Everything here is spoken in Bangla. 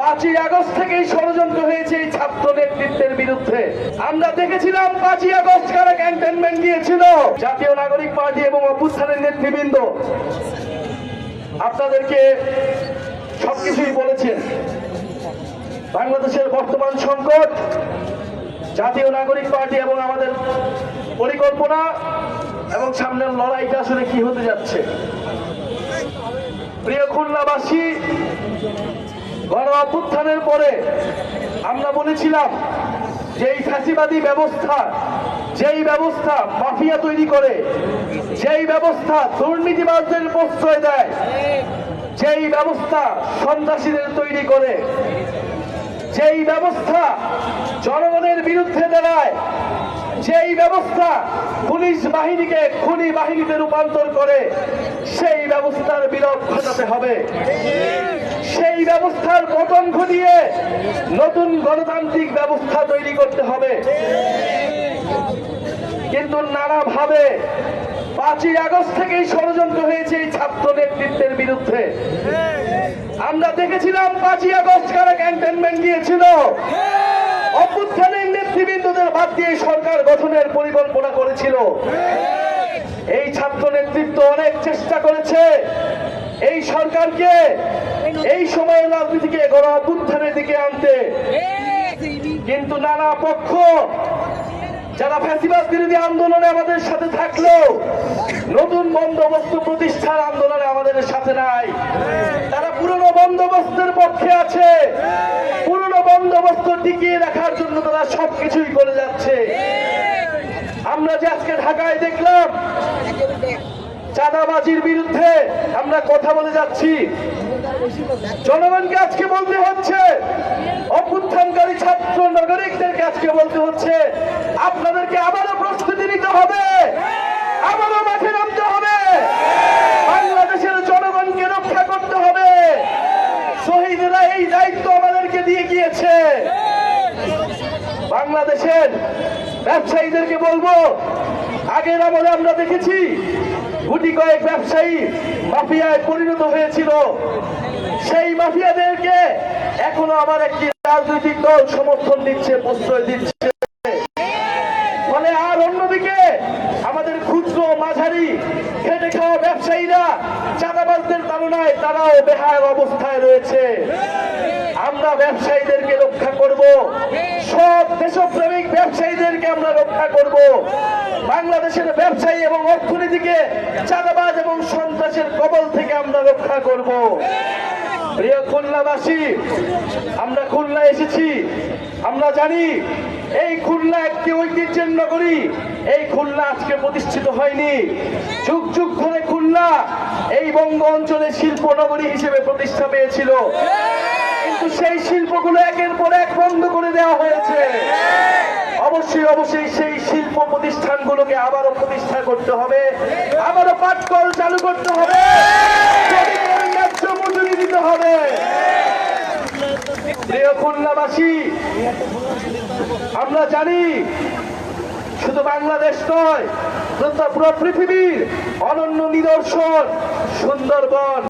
5ই আগস্ট থেকেই ষড়যন্ত্র হয়েছে এই ছাত্র নেতৃত্বের বিরুদ্ধে। আমরা দেখেছিলাম 5ই আগস্ট কারা ক্যান্টনমেন্ট দিয়েছিল। জাতীয় নাগরিক পার্টি এবং অভ্যুত্থানের নেতৃবৃন্দ আপনাদেরকে সবকিছুই বলেছেন। বাংলাদেশের বর্তমান সংকট, জাতীয় নাগরিক পার্টি এবং আমাদের পরিকল্পনা এবং সামনের লড়াইটা আসলে কি হতে যাচ্ছে। প্রিয় খুলনাবাসী, গণ অভ্যুত্থানের পরে আমরা বলেছিলাম যে এই ফ্যাসিবাদী ব্যবস্থা, যেই ব্যবস্থা মাফিয়া তৈরি করে, যেই ব্যবস্থা দুর্নীতিবাজদের প্রশ্রয় দেয়, যেই ব্যবস্থা সন্ত্রাসীদের তৈরি করে, যেই ব্যবস্থা জনগণের বিরুদ্ধে দাঁড়ায়, যেই ব্যবস্থা পুলিশ বাহিনীকে খুনি বাহিনীতে রূপান্তর করে, সেই ব্যবস্থার বিলোপ ঘটাতে হবে। সেই ব্যবস্থার পতন ঘটিয়ে নতুন গণতান্ত্রিক ব্যবস্থা তৈরি করতে হবে। কিন্তু নানাভাবে 5ই আগস্ট থেকেই ষড়যন্ত্র হয়েছে এই ছাত্র নেতৃত্বের বিরুদ্ধে। আমরা দেখেছিলাম 5ই আগস্ট কারা ক্যান্টনমেন্ট দিয়েছিল। অভ্যুত্থানের নেতৃবৃন্দদের বাদ দিয়ে সরকার গঠনের পরিকল্পনা করেছিল। এই ছাত্র নেতৃত্ব অনেক চেষ্টা করেছে এই সরকারকে এই সময়ের রাজনীতিকে গণ অভ্যুত্থানের দিকে আনতে, কিন্তু নানা পক্ষ যারা ফ্যাসিবাদ বিরোধী আন্দোলনে আমাদের সাথে থাকলো, নতুন বন্দোবস্ত প্রতিষ্ঠার আন্দোলনে আমাদের সাথে নাই। তারা পুরনো বন্দোবস্তের পক্ষে আছে। পুরনো বন্দোবস্ত টিকিয়ে রাখার জন্য তারা সবকিছুই করে যাচ্ছে। আমরা যে আজকে ঢাকায় দেখলাম চাঁদাবাজির বিরুদ্ধে আমরা কথা বলে যাচ্ছি, জনগণকে আজকে বলতে হচ্ছে, অভ্যুত্থানকারী ছাত্র নাগরিকদেরকে আজকে বলতে হচ্ছে, আপনাদেরকে আবারও প্রস্তুতি নিতে হবে, আবারও মাঠে নামতে হবে, বাংলাদেশের জনগণকে রক্ষা করতে হবে। শহীদরা এই দায়িত্ব আমাদেরকে দিয়ে গিয়েছে। বাংলাদেশের ব্যবসায়ীদেরকে বলবো, আগের আমলে আমরা দেখেছি গুটি কয়েক ব্যবসায়ী মাফিয়ায় পরিণত হয়েছিল। সেই মাফিয়াদেরকে এখনো আমার একটি রাজনৈতিক দল সমর্থন দিচ্ছে, প্রশ্রয় দিচ্ছে। ফলে আর অন্যদিকে আমাদের ক্ষুদ্র মাঝারি খেটে খাওয়া ব্যবসায়ীরা চাঁদাবাজদের তাড়নায় তারাও বেহাল অবস্থায় রয়েছে। আমরা ব্যবসায়ীদেরকে রক্ষা করব, সব দেশপ্রেমিক ব্যবসায়ীদেরকে আমরা রক্ষা করব। বাংলাদেশের ব্যবসায়ী এবং অর্থনীতিকে চাঁদাবাজ এবং সন্ত্রাসের কবল থেকে আমরা রক্ষা করব। প্রিয় খুলনাবাসী, আমরা খুলনা এসেছি, আমরা জানি এই খুলনা একটি ঐতিহ্যের নগরী। এই খুলনা আজকে প্রতিষ্ঠিত হয়নি। যুগ যুগ ধরে খুলনা এই বঙ্গ অঞ্চলে শিল্প নগরী হিসেবে প্রতিষ্ঠা পেয়েছিল, কিন্তু সেই শিল্পগুলো একের পর এক বন্ধ করে দেওয়া হয়েছে। অবশ্যই সেই শিল্প প্রতিষ্ঠানগুলোকে আবারও প্রতিষ্ঠা করতে হবে, আবারও পাটকল চালু করতে হবে, ন্যায্য মজুরি দিতে হবে। প্রিয় খুলনাবাসী, আমরা জানি শুধু বাংলাদেশ নয়, পুরো পৃথিবীর অনন্য নিদর্শন সুন্দরবন।